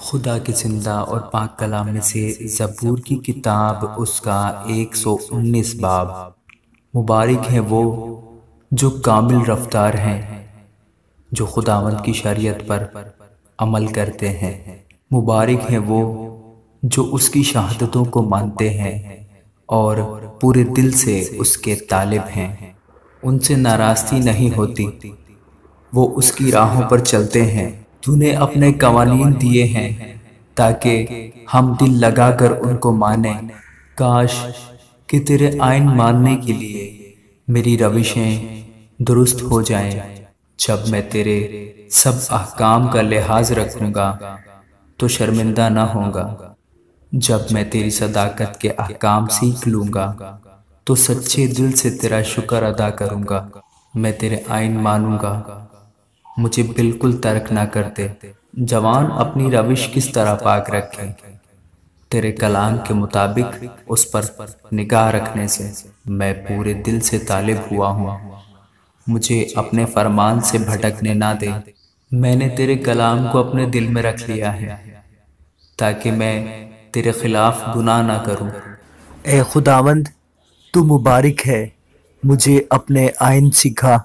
خدا کے زندہ اور پاک کلام میں سے زبور کی کتاب اس کا 119 باب۔ مبارک ہیں وہ جو کامل رفتار ہیں، جو خداوند کی شریعت پر عمل کرتے ہیں۔ مبارک ہیں وہ جو اس کی شہادتوں کو مانتے ہیں اور پورے دل سے اس کے طالب ہیں۔ ان سے ناراستی نہیں ہوتی، وہ اس کی راہوں پر چلتے ہیں۔ تو نے اپنے قوانین دیے ہیں تاکہ ہم دل لگا کر ان کو مانیں۔ کاش کہ تیرے آئین ماننے کے لیے میری روشیں درست ہو جائیں۔ جب میں تیرے سب احکام کا لحاظ رکھوں گا تو شرمندہ نہ ہوں گا۔ جب میں تیری صداقت کے احکام سیکھ لوں گا تو سچے دل سے تیرا شکر ادا کروں گا۔ میں تیرے آئین مانوں گا، مجھے بالکل ترک نہ کر دے۔ جوان اپنی روش کس طرح پاک رکھے، تیرے کلام کے مطابق اس پر نگاہ رکھنے سے میں پورے دل سے طالب ہوا ہوں۔ مجھے اپنے فرمان سے بھٹکنے نہ دے۔ میں نے تیرے کلام کو اپنے دل میں رکھ لیا ہے تاکہ میں تیرے خلاف گناہ نہ کروں۔ اے خداوند، تو مبارک ہے، مجھے اپنے آئین سکھا۔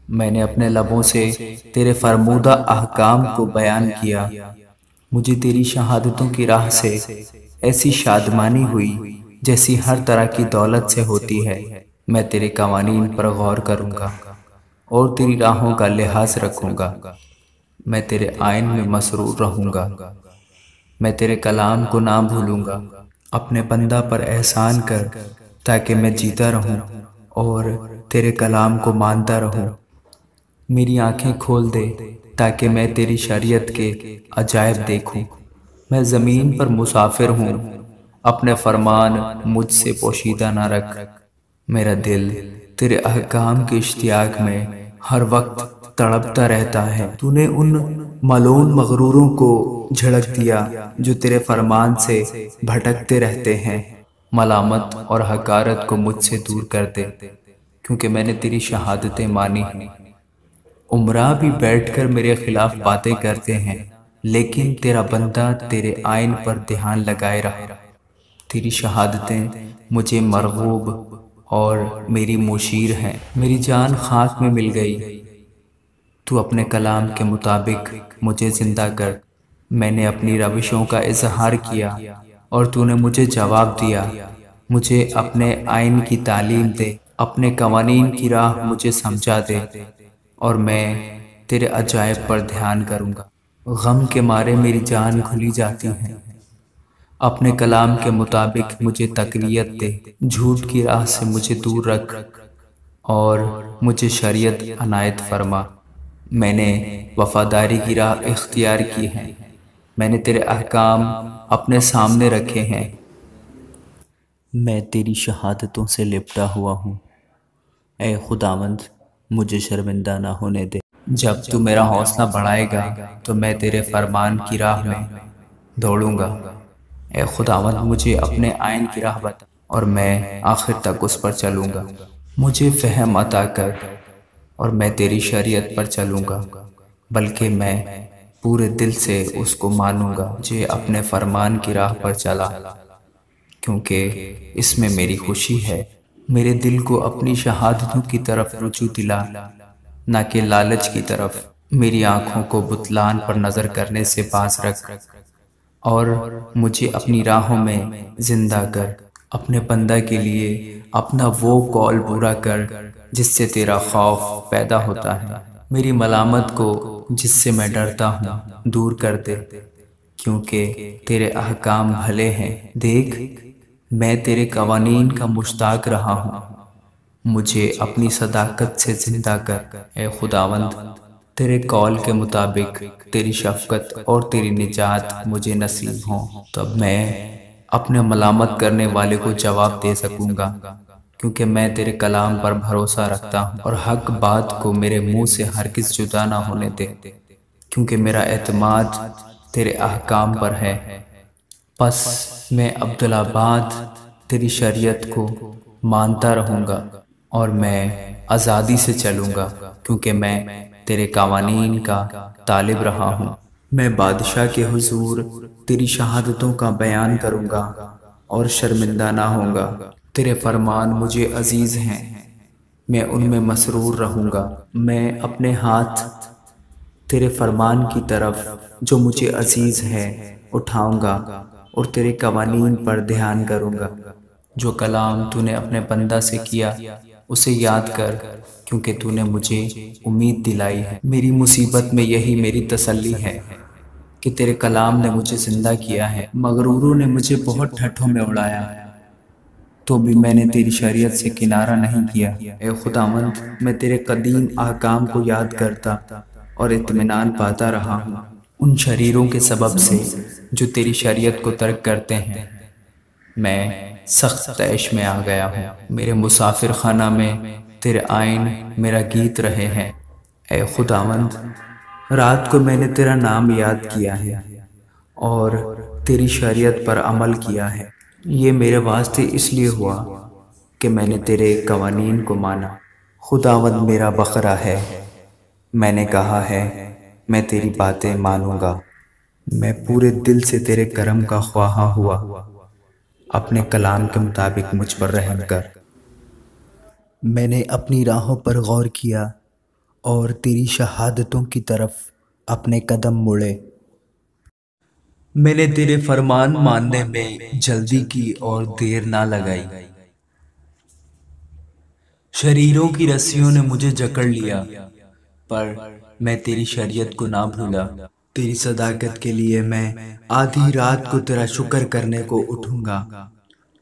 میں نے اپنے لبوں سے تیرے فرمودہ احکام کو بیان کیا۔ مجھے تیری شہادتوں کی راہ سے ایسی شادمانی ہوئی جیسی ہر طرح کی دولت سے ہوتی ہے۔ میں تیرے قوانین پر غور کروں گا اور تیری راہوں کا لحاظ رکھوں گا۔ میں تیرے آئین میں مسرور رہوں گا، میں تیرے کلام کو نہ بھولوں گا۔ اپنے بندہ پر احسان کر تاکہ میں جیتا رہوں اور تیرے کلام کو مانتا رہوں۔ میری آنکھیں کھول دے تاکہ میں تیری شریعت کے عجائب دیکھوں۔ میں زمین پر مسافر ہوں، اپنے فرمان مجھ سے پوشیدہ نہ رکھ۔ میرا دل تیرے احکام کے اشتیاق میں ہر وقت تڑپتا رہتا ہے۔ تو نے ان ملعون مغروروں کو جھڑک دیا جو تیرے فرمان سے بھٹکتے رہتے ہیں۔ ملامت اور حقارت کو مجھ سے دور کر دے، کیونکہ میں نے تیری شہادتیں مانی ہیں۔ امراء بھی بیٹھ کر میرے خلاف باتیں کرتے ہیں، لیکن تیرا بندہ تیرے آئین پر دھیان لگائے رہا۔ تیری شہادتیں مجھے مرغوب اور میری مشیر ہیں۔ میری جان خاک میں مل گئی، تو اپنے کلام کے مطابق مجھے زندہ کر۔ میں نے اپنی روشوں کا اظہار کیا اور تو نے مجھے جواب دیا۔ مجھے اپنے آئین کی تعلیم دے، اپنے قوانین کی راہ مجھے سمجھا دے اور میں تیرے عجائب پر دھیان کروں گا۔ غم کے مارے میری جان کھلی جاتی ہے، اپنے کلام کے مطابق مجھے تقویت دے۔ جھوٹ کی راہ سے مجھے دور رکھ اور مجھے شریعت عنایت فرما۔ میں نے وفاداری کی راہ اختیار کی ہے، میں نے تیرے احکام اپنے سامنے رکھے ہیں۔ میں تیری شہادتوں سے لپٹا ہوا ہوں۔ اے خداوند، مجھے شرمندہ نہ ہونے دے۔ جب تو میرا حوصلہ بڑھائے گا تو میں تیرے فرمان کی راہ میں دوڑوں گا۔ اے خداوند، مجھے اپنے آئین کی راہ بتا اور میں آخر تک اس پر چلوں گا۔ مجھے فہم عطا کر اور میں تیری شریعت پر چلوں گا، بلکہ میں پورے دل سے اس کو مانوں گا۔ مجھے اپنے فرمان کی راہ پر چلا، کیونکہ اس میں میری خوشی ہے۔ میرے دل کو اپنی شہادتوں کی طرف رجوع دلا، نہ کہ لالچ کی طرف۔ میری آنکھوں کو بتلان پر نظر کرنے سے باز رکھ اور مجھے اپنی راہوں میں زندہ کر۔ اپنے بندہ کے لیے اپنا وہ قول پورا کر جس سے تیرا خوف پیدا ہوتا ہے۔ میری ملامت کو جس سے میں ڈرتا ہوں دور کر دے، کیونکہ تیرے احکام بھلے ہیں۔ دیکھ، میں تیرے قوانین کا مشتاق رہا ہوں۔ مجھے اپنی صداقت سے زندہ کر۔ اے خداوند، تیرے قول کے مطابق تیری شفقت اور تیری نجات مجھے نصیب ہوں، تب میں اپنے ملامت کرنے والے کو جواب دے سکوں گا، کیونکہ میں تیرے کلام پر بھروسہ رکھتا ہوں اور حق بات کو میرے منہ سے ہرگز جدا نہ ہونے دے، کیونکہ میرا اعتماد تیرے احکام پر ہے۔ پس میں عبدالآباد تیری شریعت کو مانتا رہوں گا اور میں آزادی سے چلوں گا، کیونکہ میں تیرے قوانین کا طالب رہا ہوں۔ میں بادشاہ کے حضور تیری شہادتوں کا بیان کروں گا اور شرمندہ نہ ہوں گا۔ تیرے فرمان مجھے عزیز ہیں، میں ان میں مسرور رہوں گا۔ میں اپنے ہاتھ تیرے فرمان کی طرف جو مجھے عزیز ہے اٹھاؤں گا اور تیرے قوانین پر دھیان کروں گا۔ جو کلام تو نے اپنے بندہ سے کیا اسے یاد کر، کیونکہ تو نے مجھے امید دلائی ہے۔ میری مصیبت میں یہی میری تسلی ہے کہ تیرے کلام نے مجھے زندہ کیا ہے۔ مغروروں نے مجھے بہت ٹھٹھوں میں اڑایا، تو بھی میں نے تیری شریعت سے کنارہ نہیں کیا۔ اے خداوند، میں تیرے قدیم احکام کو یاد کرتا اور اطمینان پاتا رہا ہوں۔ ان شریروں کے سبب سے جو تیری شریعت کو ترک کرتے ہیں، میں سخت طیش میں آ گیا ہوں۔ میرے مسافر خانہ میں تیرے آئین میرا گیت رہے ہیں۔ اے خداوند، رات کو میں نے تیرا نام یاد کیا ہے اور تیری شریعت پر عمل کیا ہے۔ یہ میرے واسطے اس لیے ہوا کہ میں نے تیرے قوانین کو مانا۔ خداوند میرا بخرا ہے، میں نے کہا ہے میں تیری باتیں مانوں گا۔ میں پورے دل سے تیرے کرم کا خواہاں ہوا، اپنے کلام کے مطابق مجھ پر رحم کر۔ میں نے اپنی راہوں پر غور کیا اور تیری شہادتوں کی طرف اپنے قدم موڑے۔ میں نے تیرے فرمان ماننے میں جلدی کی اور دیر نہ لگائی۔ شریروں کی رسیوں نے مجھے جکڑ لیا، پر میں تیری شریعت کو نہ بھولا۔ تیری صداقت کے لیے میں آدھی رات کو تیرا شکر کرنے کو اٹھوں گا۔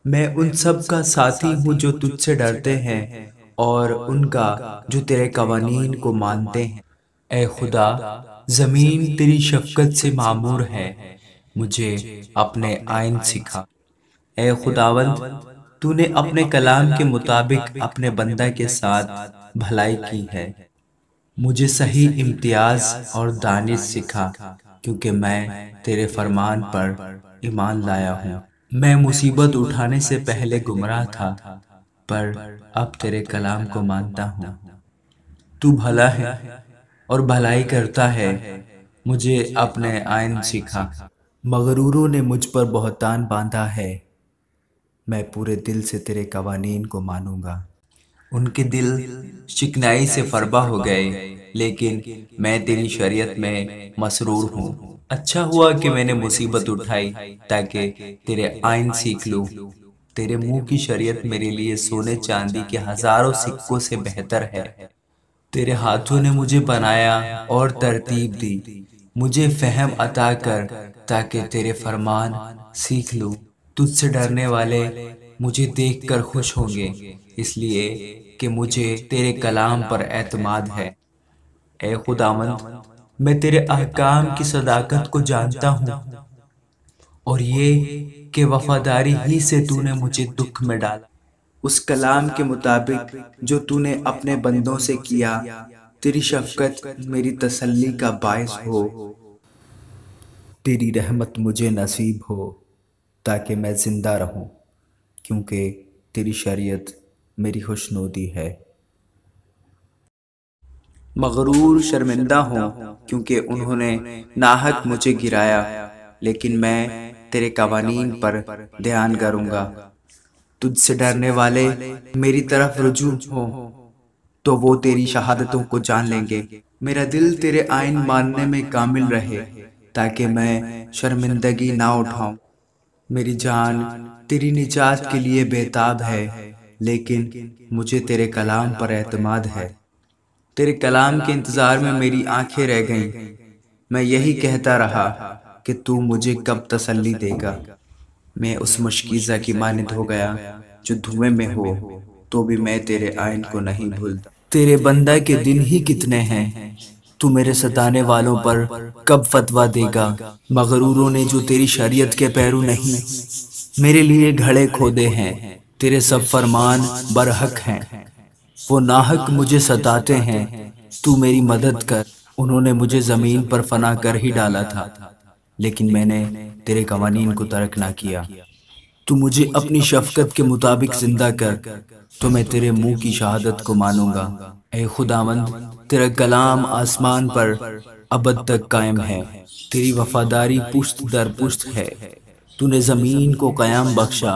میں ان سب کا ساتھی ہوں جو تجھ سے ڈرتے ہیں اور ان کا جو تیرے قوانین کو مانتے ہیں۔ اے خدا، زمین تیری شفقت سے معمور ہے، مجھے اپنے آئین سکھا۔ اے خداوند، تو نے اپنے کلام کے مطابق اپنے بندہ کے ساتھ بھلائی کی ہے۔ مجھے صحیح امتیاز اور دانش سکھا، کیونکہ میں تیرے فرمان پر ایمان لایا ہوں۔ میں مصیبت اٹھانے سے پہلے گمراہ تھا، پر اب تیرے کلام کو مانتا ہوں۔ تو بھلا ہے اور بھلائی کرتا ہے، مجھے اپنے آئین سکھا۔ مغروروں نے مجھ پر بہتان باندھا ہے، میں پورے دل سے تیرے قوانین کو مانوں گا۔ ان کے دل چکنائی سے فربہ ہو گئے، لیکن میں تیری شریعت میں مسرور ہوں۔ اچھا ہوا کہ میں نے مصیبت اٹھائی تاکہ تیرے آئین سیکھ لوں۔ تیرے منہ کی شریعت میرے لیے سونے چاندی کے ہزاروں سکوں سے بہتر ہے۔ تیرے ہاتھوں نے مجھے بنایا اور ترتیب دی۔ مجھے فہم عطا کر تاکہ تیرے فرمان سیکھ لوں۔ تجھ سے ڈرنے والے مجھے دیکھ کر خوش ہوں گے، اس لیے کہ مجھے تیرے کلام پر اعتماد ہے۔ اے خداوند، میں تیرے احکام کی صداقت کو جانتا ہوں، اور یہ کہ وفاداری ہی سے تو نے مجھے دکھ میں ڈالا۔ اس کلام کے مطابق جو تو نے اپنے بندوں سے کیا، تیری شفقت میری تسلی کا باعث ہو۔ تیری رحمت مجھے نصیب ہو تاکہ میں زندہ رہوں، کیونکہ تیری شریعت میری خوشنودی ہے۔ مغرور شرمندہ ہوں کیونکہ انہوں نے ناحق مجھے گرایا، لیکن میں تیرے قوانین پر دھیان کروں گا۔ تجھ سے ڈرنے والے میری طرف رجوع ہوں تو وہ تیری شہادتوں کو جان لیں گے۔ میرا دل تیرے آئین ماننے میں کامل رہے تاکہ میں شرمندگی نہ اٹھاؤں۔ میری جان تیری نجات کے لیے بےتاب ہے، لیکن مجھے تیرے کلام پر اعتماد ہے۔ تیرے کلام کے انتظار میں میری آنکھیں رہ گئیں۔ میں یہی کہتا رہا کہ تو مجھے کب تسلی دے گا۔ میں اس مشکیزہ کی مانند ہو گیا جو دھوئیں میں ہو، تو بھی میں تیرے آئین کو نہیں بھولتا۔ تیرے بندہ کے دن ہی کتنے ہیں، تو میرے ستانے والوں پر کب فتویٰ دے گا؟ مغروروں نے جو تیری شریعت کے پیرو نہیں، میرے لیے گھڑے کھودے ہیں۔ تیرے سب فرمان برحق ہیں، وہ ناحق مجھے ستاتے ہیں۔ تو میری مدد کر۔ انہوں نے مجھے زمین پر فنا کر ہی ڈالا تھا، لیکن میں نے تیرے قوانین کو ترک نہ کیا۔ تو مجھے اپنی شفقت کے مطابق زندہ کر، تو میں تیرے منہ کی شہادت کو مانوں گا۔ اے خداوند، تیرا کلام آسمان پر ابد تک قائم ہے، تیری وفاداری پشت در پشت ہے۔ تو نے زمین کو قیام بخشا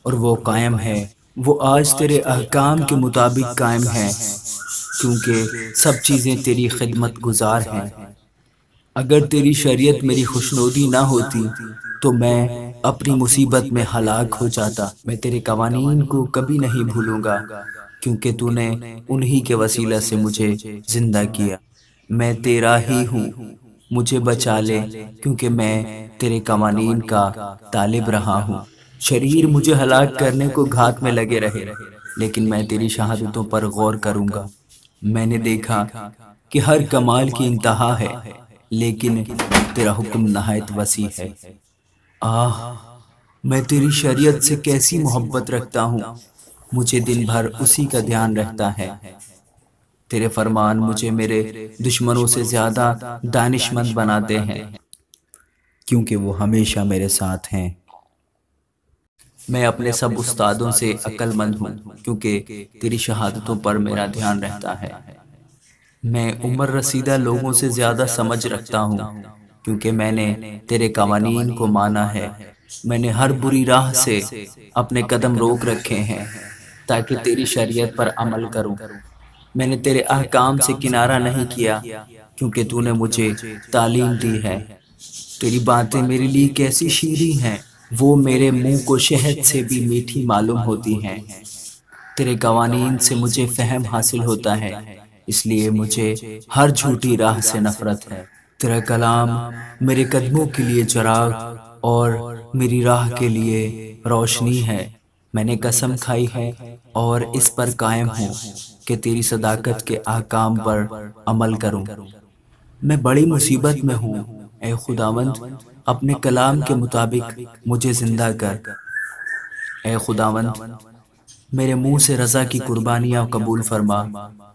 اور وہ قائم ہے، وہ آج تیرے احکام کے مطابق قائم ہے، کیونکہ سب چیزیں تیری خدمت گزار ہیں۔ اگر تیری شریعت میری خوشنودی نہ ہوتی تو میں اپنی مصیبت میں ہلاک ہو جاتا۔ میں تیرے قوانین کو کبھی نہیں بھولوں گا، کیونکہ تو نے انہی کے وسیلہ سے مجھے زندہ کیا۔ میں تیرا ہی ہوں، مجھے بچا لے، کیونکہ میں تیرے قوانین کا طالب رہا ہوں۔ شریر مجھے ہلاک کرنے کو گھات میں لگے رہے، لیکن میں تیری شہادتوں پر غور کروں گا۔ میں نے دیکھا کہ ہر کمال کی انتہا ہے، لیکن تیرا حکم نہایت وسیع ہے۔ میں تیری شریعت سے کیسی محبت رکھتا ہوں، مجھے دن بھر اسی کا دھیان رہتا ہے۔ تیرے فرمان مجھے میرے دشمنوں سے زیادہ دانش مند بناتے ہیں، کیونکہ وہ ہمیشہ میرے ساتھ ہیں۔ میں اپنے سب استادوں سے عقل مند ہوں، کیونکہ تیری شہادتوں پر میرا دھیان رہتا ہے۔ میں عمر رسیدہ لوگوں سے زیادہ سمجھ رکھتا ہوں، کیونکہ میں نے تیرے قوانین کو مانا ہے۔ میں نے ہر بری راہ سے اپنے قدم روک رکھے ہیں، تاکہ تیری شریعت پر عمل کروں۔ میں نے تیرے احکام سے کنارہ نہیں کیا، کیونکہ تو نے مجھے تعلیم دی ہے۔ تیری باتیں میرے لیے کیسی شیریں ہیں، وہ میرے منہ کو شہد سے بھی میٹھی معلوم ہوتی ہیں۔ تیرے قوانین سے مجھے فہم حاصل ہوتا ہے، اس لیے مجھے ہر جھوٹی راہ سے نفرت ہے۔ تیرا کلام میرے قدموں کے لیے چراغ اور میری راہ کے لیے روشنی ہے۔ میں نے قسم کھائی ہے اور اس پر قائم ہوں کہ تیری صداقت کے احکام پر عمل کروں۔ میں بڑی مصیبت میں ہوں، اے خداوند، اپنے کلام کے مطابق مجھے زندہ کر۔ اے خداوند، میرے منہ سے رضا کی قربانیاں قبول فرما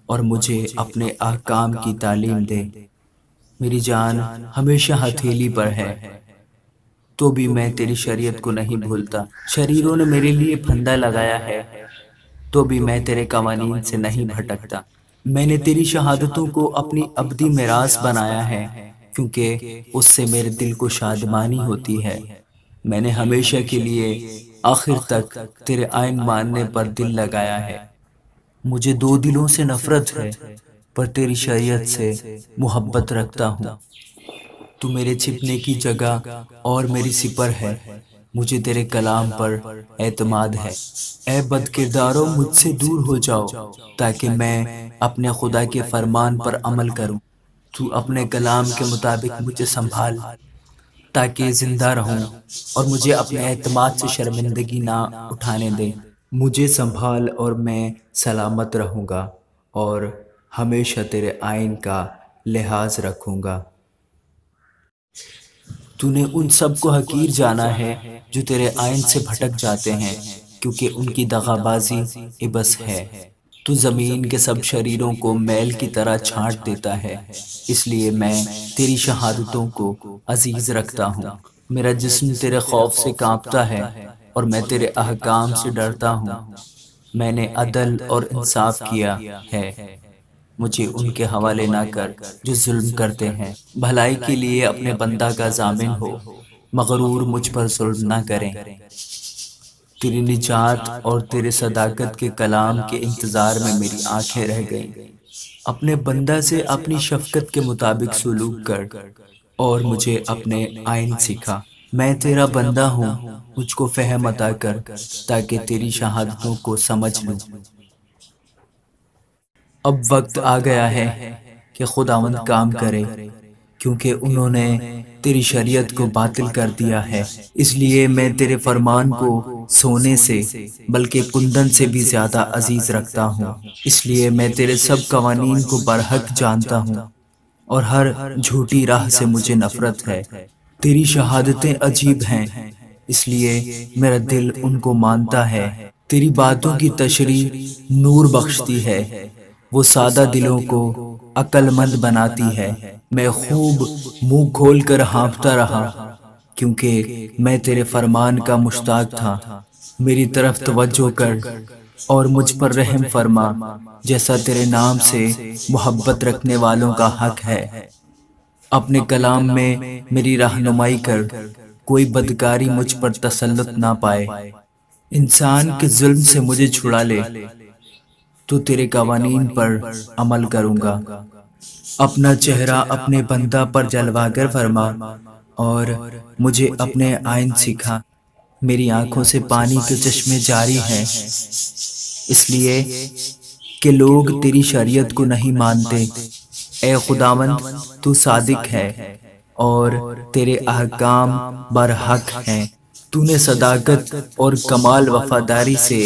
اور مجھے اپنے احکام کی تعلیم دے۔ میری جان ہمیشہ ہتھیلی پر ہے، تو بھی میں تیری شریعت کو نہیں بھولتا۔ شریروں نے میرے لیے پھندا لگایا ہے، تو بھی میں تیرے قوانین سے نہیں بھٹکتا۔ میں نے تیری شہادتوں کو اپنی ابدی میراث بنایا ہے، کیونکہ اس سے میرے دل کو شادمانی ہوتی ہے۔ میں نے ہمیشہ کے لیے آخر تک تیرے آئین ماننے پر دل لگایا ہے۔ مجھے دو دلوں سے نفرت ہے، پر تیری شریعت سے محبت رکھتا ہوں۔ تو میرے چھپنے کی جگہ اور میری سپر ہے، مجھے تیرے کلام پر اعتماد ہے۔ اے بد کرداروں، مجھ سے دور ہو جاؤ، تاکہ میں اپنے خدا کے فرمان پر عمل کروں۔ تو اپنے کلام کے مطابق مجھے سنبھال، تاکہ زندہ رہوں اور مجھے اپنے اعتماد سے شرمندگی نہ اٹھانے دے۔ مجھے سنبھال اور میں سلامت رہوں گا اور ہمیشہ تیرے آئین کا لحاظ رکھوں گا۔ تو نے ان سب کو حقیر جانا ہے جو تیرے آئین سے بھٹک جاتے ہیں، کیونکہ ان کی دغا بازی عبث ہے۔ تو زمین کے سب شریروں کو میل کی طرح چھانٹ دیتا ہے، اس لیے میں تیری شہادتوں کو عزیز رکھتا ہوں۔ میرا جسم تیرے خوف سے کانپتا ہے اور میں تیرے احکام سے ڈرتا ہوں۔ میں نے عدل اور انصاف کیا ہے، مجھے ان کے حوالے نہ کر جو ظلم کرتے ہیں۔ بھلائی کے لیے اپنے بندہ کا ضامن ہو، مغرور مجھ پر ظلم نہ کریں۔ تیری نجات اور تیرے صداقت کے کلام کے انتظار میں میری آنکھیں رہ گئیں۔ اپنے بندہ سے اپنی شفقت کے مطابق سلوک کر اور مجھے اپنے آئین سکھا۔ میں تیرا بندہ ہوں، مجھ کو فہم عطا کر تاکہ تیری شہادتوں کو سمجھ لوں۔ اب وقت آ گیا ہے کہ خداوند کام کرے، کیونکہ انہوں نے تیری شریعت کو باطل کر دیا ہے۔ اس لیے میں تیرے فرمان کو سونے سے بلکہ کندن سے بھی زیادہ عزیز رکھتا ہوں۔ اس لیے میں تیرے سب قوانین کو برحق جانتا ہوں اور ہر جھوٹی راہ سے مجھے نفرت ہے۔ تیری شہادتیں عجیب ہیں، اس لیے میرا دل ان کو مانتا ہے۔ تیری باتوں کی تشریح نور بخشتی ہے، وہ سادہ دلوں کو عقل مند بناتی ہے۔ میں خوب منہ کھول کر ہانپتا رہا، کیونکہ میں تیرے فرمان کا مشتاق تھا۔ میری طرف توجہ کر اور مجھ پر رحم فرما، جیسا تیرے نام سے محبت رکھنے والوں کا حق ہے۔ اپنے کلام میں میری رہنمائی کر، کوئی بدکاری مجھ پر تسلط نہ پائے۔ انسان کے ظلم سے مجھے چھڑا لے، تو تیرے قوانین پر عمل کروں گا۔ اپنا چہرہ اپنے بندہ پر جلوا کر فرما، اور مجھے اپنے آئین سکھا۔ میری آنکھوں سے پانی کے چشمے جاری ہیں، اس لیے کہ لوگ تیری شریعت کو نہیں مانتے۔ اے خداوند، تو صادق ہے اور تیرے احکام برحق ہیں۔ تو نے صداقت اور کمال وفاداری سے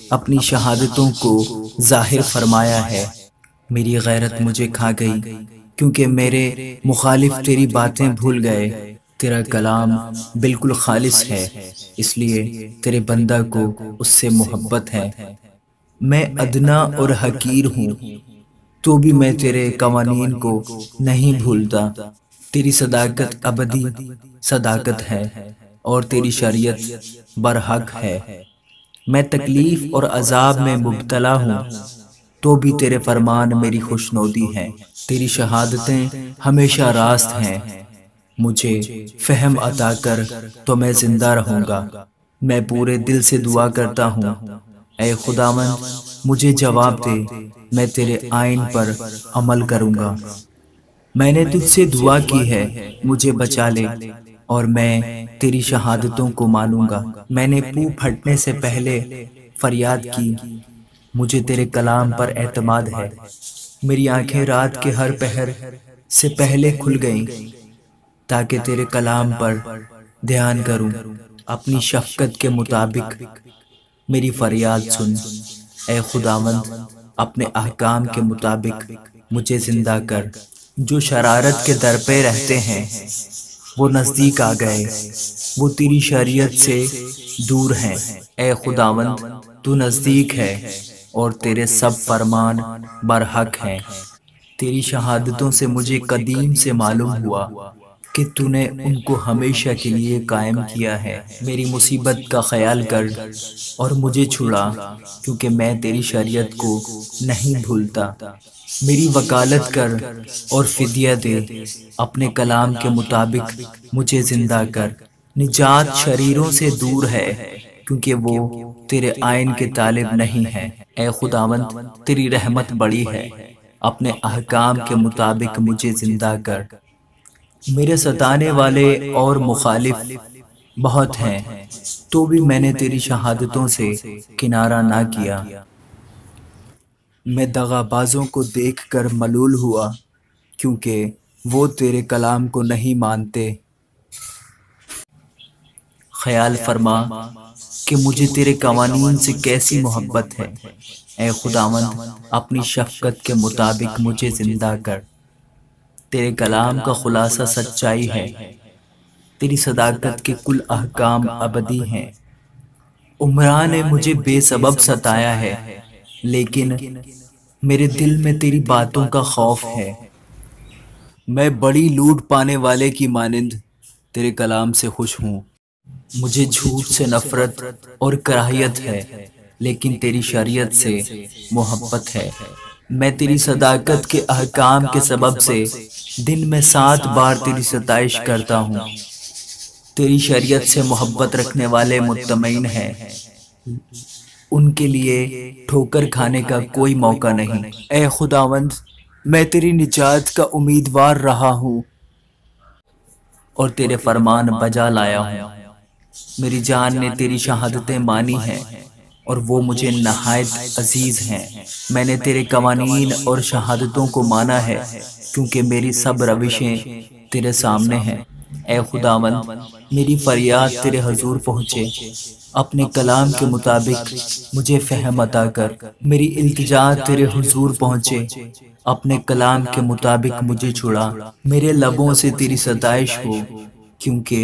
اپنی شہادتوں کو ظاہر فرمایا ہے۔ میری غیرت مجھے کھا گئی، کیونکہ میرے مخالف تیری باتیں بھول گئے۔ تیرا کلام بالکل خالص ہے، اس لیے تیرے بندہ کو اس سے محبت ہے۔ میں ادنا اور حقیر ہوں، تو بھی میں تیرے قوانین کو نہیں بھولتا۔ تیری صداقت ابدی صداقت ہے، اور تیری شریعت برحق ہے۔ میں تکلیف اور عذاب میں مبتلا ہوں، تو بھی تیرے فرمان میری خوشنودی ہیں۔ تیری شہادتیں ہمیشہ راست ہیں۔ مجھے فہم عطا کر تو میں زندہ رہوں گا۔ میں پورے دل سے دعا کرتا ہوں، اے خداوند مجھے جواب دے، میں تیرے آئین پر عمل کروں گا۔ میں نے تجھ سے دعا کی ہے، مجھے بچا لے، اور میں تیری شہادتوں کو مانوں گا۔ میں نے پو پھٹنے سے پہلے فریاد کی، مجھے تیرے کلام پر اعتماد ہے۔ میری آنکھیں رات کے ہر پہر سے پہلے کھل گئیں، تاکہ تیرے کلام پر دھیان کروں۔ اپنی شفقت کے مطابق میری فریاد سن، اے خداوند اپنے احکام کے مطابق مجھے زندہ کر۔ جو شرارت کے در پہ رہتے ہیں وہ نزدیک آ گئے، وہ تیری شریعت سے دور ہیں۔ اے خداوند تو نزدیک ہے، اور تیرے سب فرمان برحق ہیں۔ تیری شہادتوں سے مجھے قدیم سے معلوم ہوا کہ تو نے ان کو ہمیشہ کے لیے قائم کیا ہے۔ میری مصیبت کا خیال کر اور مجھے چھڑا، کیونکہ میں تیری شریعت کو نہیں بھولتا۔ میری وکالت کر اور فدیہ دے، اپنے کلام کے مطابق مجھے زندہ کر۔ نجات شریروں سے دور ہے، کیونکہ وہ تیرے آئین کے طالب نہیں ہیں۔ اے خداوند تیری رحمت بڑی ہے، اپنے احکام کے مطابق مجھے زندہ کر۔ میرے ستانے والے اور مخالف بہت ہیں، تو بھی میں نے تیری شہادتوں سے کنارہ نہ کیا۔ میں دغا بازوں کو دیکھ کر ملول ہوا، کیونکہ وہ تیرے کلام کو نہیں مانتے۔ خیال فرما کہ مجھے تیرے قوانین سے کیسی محبت ہے۔ اے خداوند اپنی شفقت کے مطابق مجھے زندہ کر۔ تیرے کلام کا خلاصہ سچائی ہے، تیری صداقت کے کل احکام ابدی ہیں۔ عمران نے مجھے بے سبب ستایا ہے، لیکن میرے دل میں تیری باتوں کا خوف ہے۔ میں بڑی لوٹ پانے والے کی مانند تیرے کلام سے خوش ہوں۔ مجھے جھوٹ سے نفرت اور کراہیت ہے، لیکن تیری شریعت سے محبت ہے۔ میں تیری صداقت کے احکام کے سبب سے دن میں 7 بار تیری ستائش کرتا ہوں۔ تیری شریعت سے محبت رکھنے والے مطمئن ہیں، ان کے لیے ٹھوکر کھانے کا کوئی موقع نہیں۔ اے خداوند میں تیری نجات کا امیدوار رہا ہوں، اور تیرے فرمان بجا لایا ہوں۔ میری جان نے تیری شہادتیں مانی ہیں، اور وہ مجھے نہایت عزیز ہیں۔ میں نے تیرے قوانین اور شہادتوں کو مانا ہے، کیونکہ میری سب روشیں تیرے سامنے ہیں۔ اے خداوند میری فریاد تیرے حضور پہنچے، اپنے کلام کے مطابق مجھے فہم عطا کر۔ میری التجا تیرے حضور پہنچے، اپنے کلام کے مطابق مجھے چھڑا۔ میرے لبوں سے تیری ستائش ہو، کیونکہ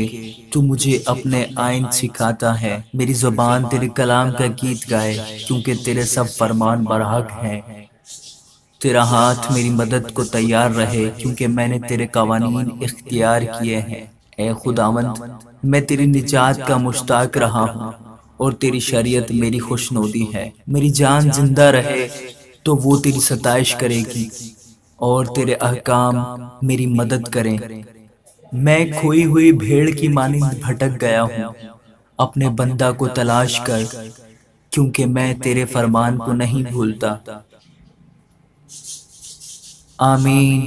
تو مجھے اپنے آئین سکھاتا ہے۔ میری زبان تیرے کلام کا گیت گائے، کیونکہ تیرے سب فرمان برحق ہیں۔ تیرا ہاتھ میری مدد کو تیار رہے، کیونکہ میں نے تیرے قوانین اختیار کیے ہیں۔ اے خداوند میں تیری نجات کا مشتاق رہا ہوں، اور تیری شریعت میری خوشنودی ہے۔ میری جان زندہ رہے تو وہ تیری ستائش کرے گی، اور تیرے احکام میری مدد کریں۔ میں کھوئی ہوئی بھیڑ کی مانند بھٹک گیا ہوں، اپنے بندہ کو تلاش کر، کیونکہ میں تیرے فرمان کو نہیں بھولتا۔ آمین۔